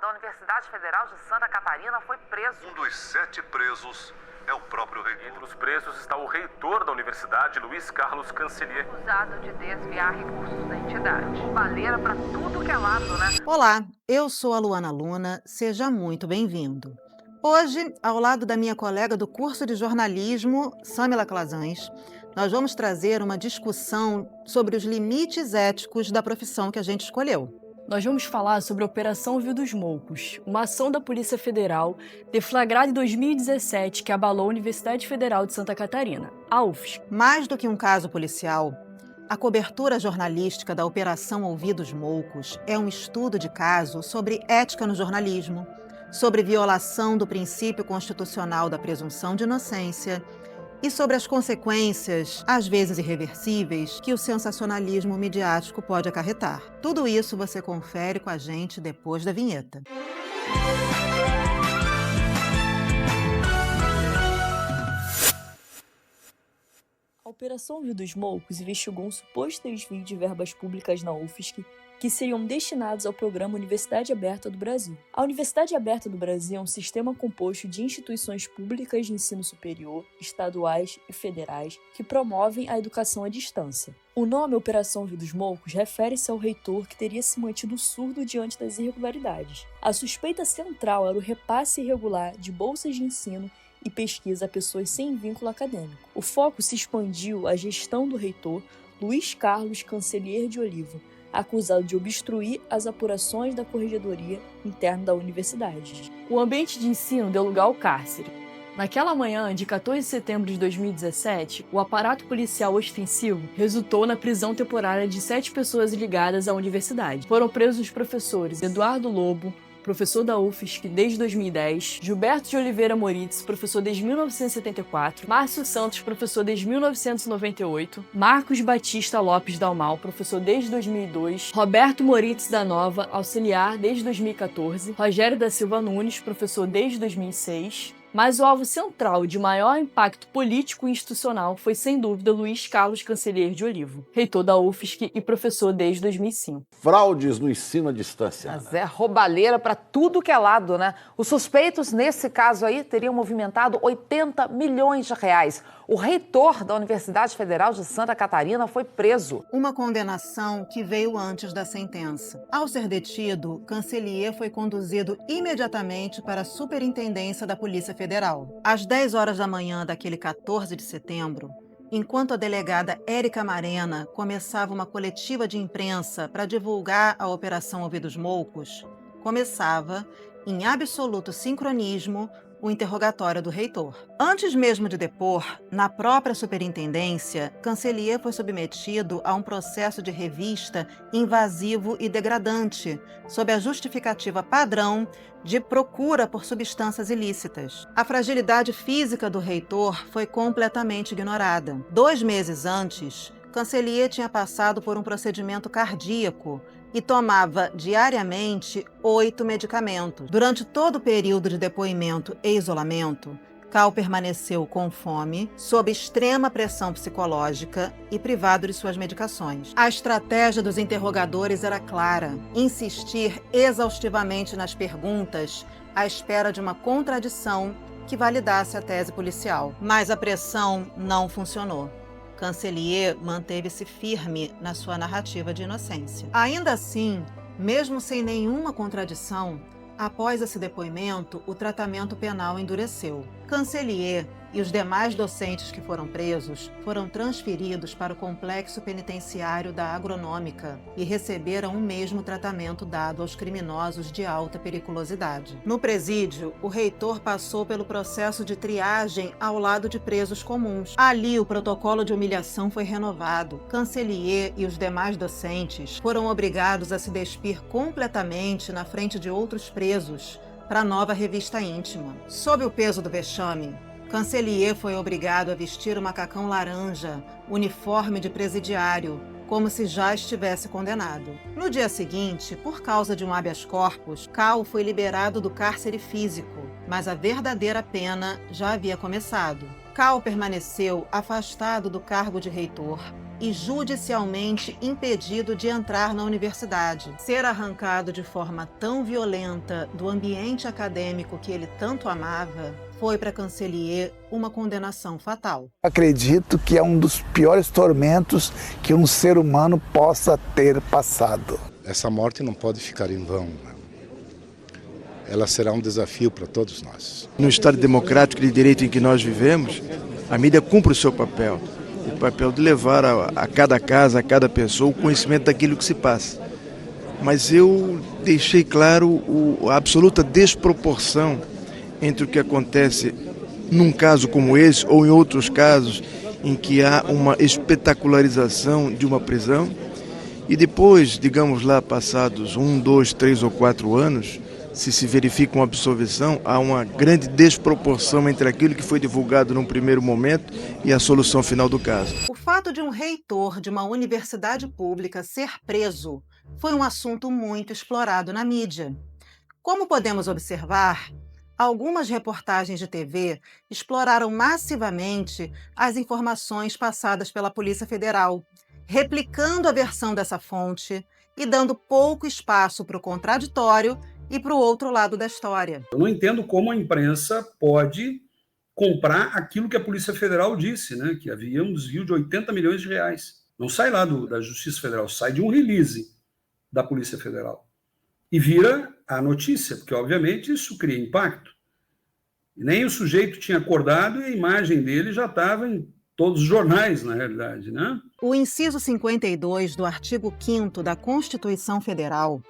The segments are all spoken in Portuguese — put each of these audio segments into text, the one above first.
da Universidade Federal de Santa Catarina foi preso. Um dos 7 presos é o próprio reitor. Entre os presos está o reitor da universidade, Luiz Carlos Cancellier. Acusado de desviar recursos da entidade. Baleira para tudo que é lado, né? Olá, eu sou a Luana Luna, seja muito bem-vindo. Hoje, ao lado da minha colega do curso de jornalismo, Samila Calazans, nós vamos trazer uma discussão sobre os limites éticos da profissão que a gente escolheu. Nós vamos falar sobre a Operação Viu dos Moucos, uma ação da Polícia Federal deflagrada em 2017 que abalou a Universidade Federal de Santa Catarina, a UFSC. Mais do que um caso policial, a cobertura jornalística da Operação Ouvi dos Moucos é um estudo de caso sobre ética no jornalismo, sobre violação do princípio constitucional da presunção de inocência e sobre as consequências, às vezes irreversíveis, que o sensacionalismo midiático pode acarretar. Tudo isso você confere com a gente depois da vinheta. A Operação Viu dos Moucos investigou um suposto desvio de verbas públicas na UFSC que seriam destinados ao programa Universidade Aberta do Brasil. A Universidade Aberta do Brasil é um sistema composto de instituições públicas de ensino superior, estaduais e federais, que promovem a educação à distância. O nome Operação Viu dos Moucos refere-se ao reitor que teria se mantido surdo diante das irregularidades. A suspeita central era o repasse irregular de bolsas de ensino e pesquisa a pessoas sem vínculo acadêmico. O foco se expandiu à gestão do reitor Luiz Carlos Cancellier de Olivo, acusado de obstruir as apurações da corregedoria interna da universidade. O ambiente de ensino deu lugar ao cárcere. Naquela manhã de 14 de setembro de 2017, o aparato policial ostensivo resultou na prisão temporária de 7 pessoas ligadas à universidade. Foram presos os professores Eduardo Lobo, professor da UFSC desde 2010, Gilberto de Oliveira Moritz, professor desde 1974, Márcio Santos, professor desde 1998, Marcos Batista Lopes Dalmal, professor desde 2002, Roberto Moritz da Nova, auxiliar desde 2014, Rogério da Silva Nunes, professor desde 2006, mas o alvo central de maior impacto político e institucional foi, sem dúvida, Luiz Carlos Cancellier de Olivo, reitor da UFSC e professor desde 2005. Fraudes no ensino à distância. Mas é roubalheira para tudo que é lado, né? Os suspeitos, nesse caso aí, teriam movimentado 80 milhões de reais. O reitor da Universidade Federal de Santa Catarina foi preso. Uma condenação que veio antes da sentença. Ao ser detido, Cancellier foi conduzido imediatamente para a Superintendência da Polícia Federal. Às 10 horas da manhã daquele 14 de setembro, enquanto a delegada Érica Marena começava uma coletiva de imprensa para divulgar a Operação Ouvi dos Moucos, começava, em absoluto sincronismo, o interrogatório do reitor. Antes mesmo de depor, na própria superintendência, Cancellier foi submetido a um processo de revista invasivo e degradante, sob a justificativa padrão de procura por substâncias ilícitas. A fragilidade física do reitor foi completamente ignorada. 2 meses antes, Cancellier tinha passado por um procedimento cardíaco e tomava diariamente 8 medicamentos. Durante todo o período de depoimento e isolamento, Cal permaneceu com fome, sob extrema pressão psicológica e privado de suas medicações. A estratégia dos interrogadores era clara: insistir exaustivamente nas perguntas à espera de uma contradição que validasse a tese policial. Mas a pressão não funcionou. Cancellier manteve-se firme na sua narrativa de inocência. Ainda assim, mesmo sem nenhuma contradição, após esse depoimento, o tratamento penal endureceu. Cancellier e os demais docentes que foram presos foram transferidos para o complexo penitenciário da Agronômica e receberam o mesmo tratamento dado aos criminosos de alta periculosidade. No presídio, o reitor passou pelo processo de triagem ao lado de presos comuns. Ali, o protocolo de humilhação foi renovado. Cancellier e os demais docentes foram obrigados a se despir completamente na frente de outros presos para a nova revista íntima. Sob o peso do vexame, Cancellier foi obrigado a vestir o macacão laranja, uniforme de presidiário, como se já estivesse condenado. No dia seguinte, por causa de um habeas corpus, Cal foi liberado do cárcere físico, mas a verdadeira pena já havia começado. Cal permaneceu afastado do cargo de reitor e judicialmente impedido de entrar na universidade. Ser arrancado de forma tão violenta do ambiente acadêmico que ele tanto amava foi para Cancellier uma condenação fatal. Acredito que é um dos piores tormentos que um ser humano possa ter passado. Essa morte não pode ficar em vão. Ela será um desafio para todos nós. No Estado democrático de direito em que nós vivemos, a mídia cumpre o seu papel. O papel de levar a cada casa, a cada pessoa, o conhecimento daquilo que se passa. Mas eu deixei claro a absoluta desproporção entre o que acontece num caso como esse ou em outros casos em que há uma espetacularização de uma prisão e depois, digamos lá, passados 1, 2, 3 ou 4 anos, se verifica uma absolvição, há uma grande desproporção entre aquilo que foi divulgado num primeiro momento e a solução final do caso. O fato de um reitor de uma universidade pública ser preso foi um assunto muito explorado na mídia. Como podemos observar, algumas reportagens de TV exploraram massivamente as informações passadas pela Polícia Federal, replicando a versão dessa fonte e dando pouco espaço para o contraditório e para o outro lado da história. Eu não entendo como a imprensa pode comprar aquilo que a Polícia Federal disse, né? Que havia um desvio de 80 milhões de reais. Não sai lá da Justiça Federal, sai de um release da Polícia Federal. E vira a notícia, porque obviamente isso cria impacto. E nem o sujeito tinha acordado e a imagem dele já estava em todos os jornais, na realidade, né? O inciso 52 do artigo 5º da Constituição Federal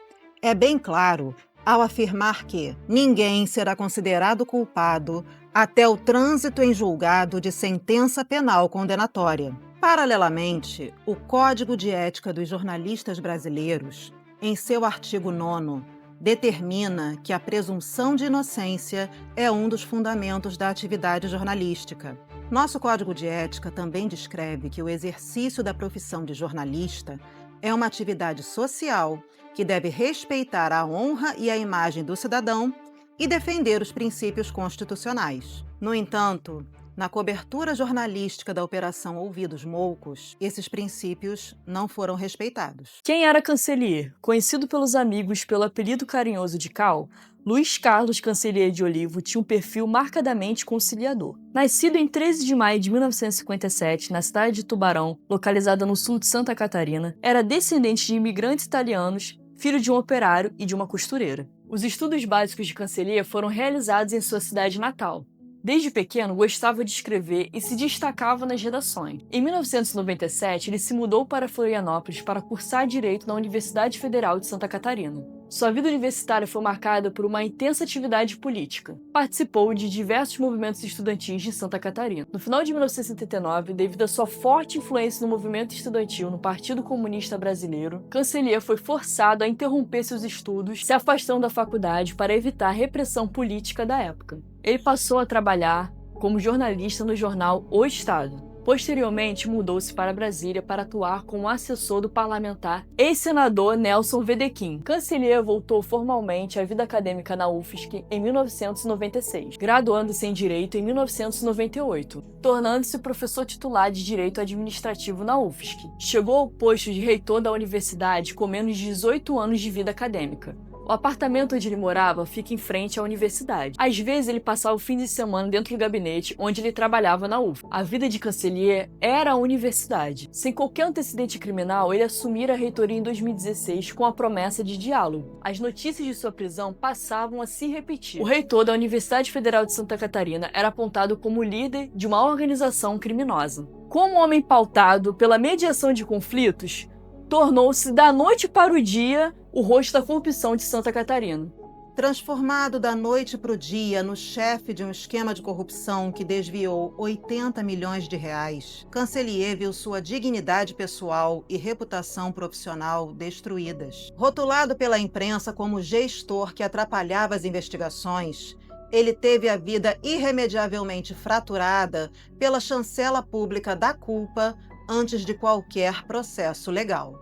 é bem claro ao afirmar que ninguém será considerado culpado até o trânsito em julgado de sentença penal condenatória. Paralelamente, o Código de Ética dos Jornalistas Brasileiros, em seu artigo 9º, determina que a presunção de inocência é um dos fundamentos da atividade jornalística. Nosso Código de Ética também descreve que o exercício da profissão de jornalista é uma atividade social que deve respeitar a honra e a imagem do cidadão e defender os princípios constitucionais. No entanto, na cobertura jornalística da Operação Ouvidos Moucos, esses princípios não foram respeitados. Quem era Cancellier? Conhecido pelos amigos pelo apelido carinhoso de Cal, Luiz Carlos Cancellier de Olivo tinha um perfil marcadamente conciliador. Nascido em 13 de maio de 1957, na cidade de Tubarão, localizada no sul de Santa Catarina, era descendente de imigrantes italianos, filho de um operário e de uma costureira. Os estudos básicos de Cancellier foram realizados em sua cidade natal. Desde pequeno, gostava de escrever e se destacava nas redações. Em 1997, ele se mudou para Florianópolis para cursar Direito na Universidade Federal de Santa Catarina. Sua vida universitária foi marcada por uma intensa atividade política. Participou de diversos movimentos estudantis de Santa Catarina. No final de 1979, devido à sua forte influência no movimento estudantil no Partido Comunista Brasileiro, Cancellier foi forçado a interromper seus estudos, se afastando da faculdade para evitar a repressão política da época. Ele passou a trabalhar como jornalista no jornal O Estado. Posteriormente, mudou-se para Brasília para atuar como assessor do parlamentar ex-senador Nelson Wedekind. Cancellier voltou formalmente à vida acadêmica na UFSC em 1996, graduando-se em Direito em 1998, tornando-se professor titular de Direito Administrativo na UFSC. Chegou ao posto de reitor da universidade com menos de 18 anos de vida acadêmica. O apartamento onde ele morava fica em frente à universidade. Às vezes, ele passava o fim de semana dentro do gabinete onde ele trabalhava na UF. A vida de Cancellier era a universidade. Sem qualquer antecedente criminal, ele assumira a reitoria em 2016 com a promessa de diálogo. As notícias de sua prisão passavam a se repetir. O reitor da Universidade Federal de Santa Catarina era apontado como líder de uma organização criminosa. Como homem pautado pela mediação de conflitos, tornou-se da noite para o dia o rosto da corrupção de Santa Catarina. Transformado da noite para o dia no chefe de um esquema de corrupção que desviou 80 milhões de reais, Cancellier viu sua dignidade pessoal e reputação profissional destruídas. Rotulado pela imprensa como gestor que atrapalhava as investigações, ele teve a vida irremediavelmente fraturada pela chancela pública da culpa antes de qualquer processo legal.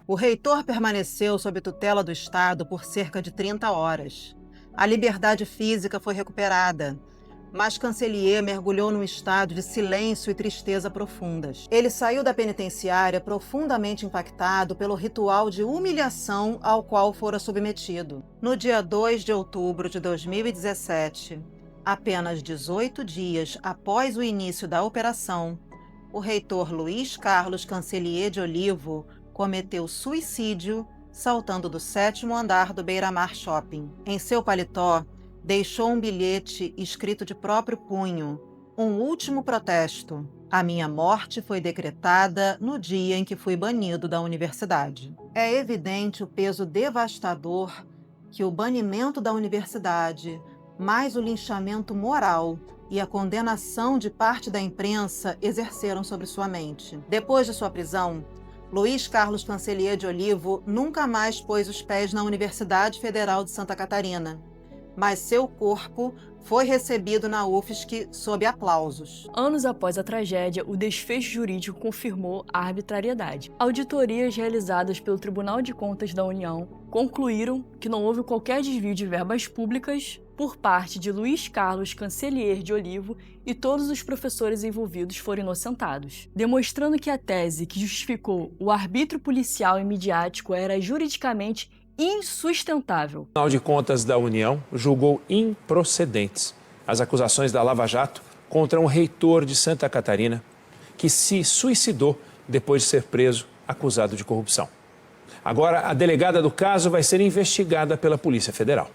O reitor permaneceu sob tutela do Estado por cerca de 30 horas. A liberdade física foi recuperada, Mas Cancelier mergulhou num estado de silêncio e tristeza profundas. Ele saiu da penitenciária profundamente impactado pelo ritual de humilhação ao qual fora submetido. No dia 2 de outubro de 2017, apenas 18 dias após o início da operação, o reitor Luiz Carlos Cancelier de Olivo cometeu suicídio saltando do 7º andar do Beira-Mar Shopping. Em seu paletó, deixou um bilhete escrito de próprio punho, um último protesto. A minha morte foi decretada no dia em que fui banido da universidade. É evidente o peso devastador que o banimento da universidade, mais o linchamento moral e a condenação de parte da imprensa exerceram sobre sua mente. Depois de sua prisão, Luiz Carlos Cancelier de Olivo nunca mais pôs os pés na Universidade Federal de Santa Catarina, mas seu corpo foi recebido na UFSC sob aplausos. Anos após a tragédia, o desfecho jurídico confirmou a arbitrariedade. Auditorias realizadas pelo Tribunal de Contas da União concluíram que não houve qualquer desvio de verbas públicas por parte de Luiz Carlos Cancelier de Olivo e todos os professores envolvidos foram inocentados, demonstrando que a tese que justificou o arbítrio policial e midiático era juridicamente insustentável. O Tribunal de Contas da União julgou improcedentes as acusações da Lava Jato contra um reitor de Santa Catarina que se suicidou depois de ser preso acusado de corrupção. Agora, a delegada do caso vai ser investigada pela Polícia Federal.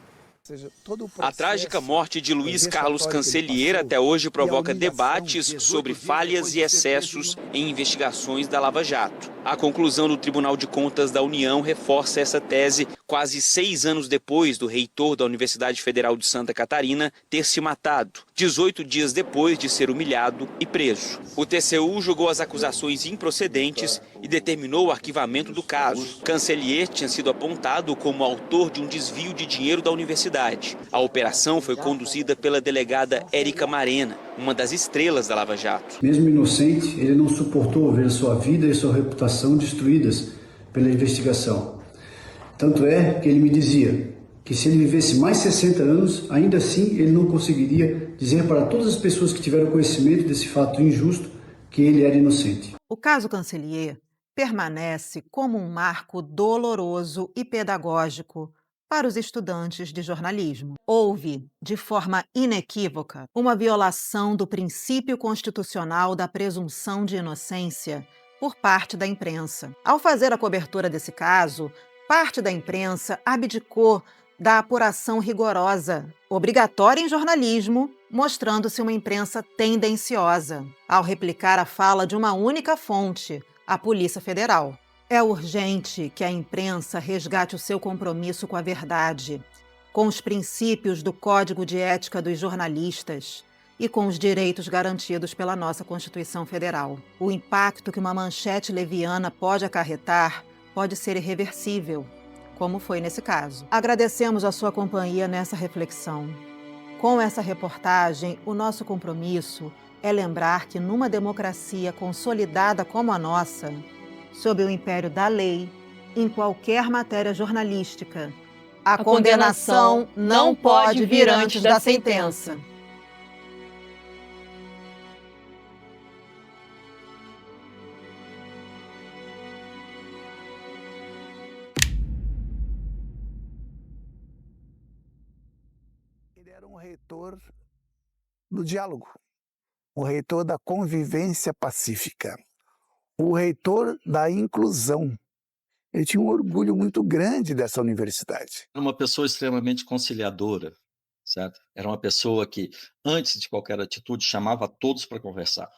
A trágica morte de Luiz Carlos Cancelier até hoje provoca debates sobre falhas e excessos em investigações da Lava Jato. A conclusão do Tribunal de Contas da União reforça essa tese quase 6 anos depois do reitor da Universidade Federal de Santa Catarina ter se matado, 18 dias depois de ser humilhado e preso. O TCU julgou as acusações improcedentes e determinou o arquivamento do caso. Cancelier tinha sido apontado como autor de um desvio de dinheiro da universidade. A operação foi conduzida pela delegada Érica Marena, uma das estrelas da Lava Jato. Mesmo inocente, ele não suportou ver sua vida e sua reputação destruídas pela investigação. Tanto é que ele me dizia que se ele vivesse mais 60 anos, ainda assim ele não conseguiria dizer para todas as pessoas que tiveram conhecimento desse fato injusto que ele era inocente. O caso Cancelier permanece como um marco doloroso e pedagógico para os estudantes de jornalismo. Houve, de forma inequívoca, uma violação do princípio constitucional da presunção de inocência por parte da imprensa. Ao fazer a cobertura desse caso, parte da imprensa abdicou da apuração rigorosa, obrigatória em jornalismo, mostrando-se uma imprensa tendenciosa, ao replicar a fala de uma única fonte, a Polícia Federal. É urgente que a imprensa resgate o seu compromisso com a verdade, com os princípios do Código de Ética dos Jornalistas e com os direitos garantidos pela nossa Constituição Federal. O impacto que uma manchete leviana pode acarretar pode ser irreversível, como foi nesse caso. Agradecemos a sua companhia nessa reflexão. Com essa reportagem, o nosso compromisso é lembrar que numa democracia consolidada como a nossa, sob o império da lei, em qualquer matéria jornalística, a condenação não pode vir antes da sentença. Ele era um reitor do diálogo, o reitor da convivência pacífica, o reitor da inclusão. Ele tinha um orgulho muito grande dessa universidade. Era uma pessoa extremamente conciliadora, certo? Era uma pessoa que, antes de qualquer atitude, chamava todos para conversar.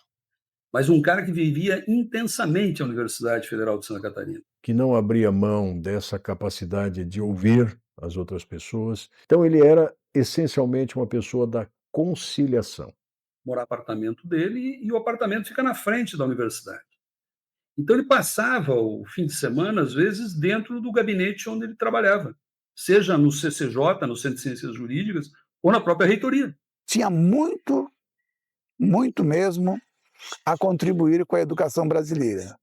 Mas um cara que vivia intensamente a Universidade Federal de Santa Catarina. Que não abria mão dessa capacidade de ouvir as outras pessoas. Então ele era essencialmente uma pessoa da conciliação. Morar no apartamento dele e o apartamento fica na frente da universidade. Então ele passava o fim de semana, às vezes, dentro do gabinete onde ele trabalhava, seja no CCJ, no Centro de Ciências Jurídicas, ou na própria reitoria. Tinha muito mesmo a contribuir com a educação brasileira.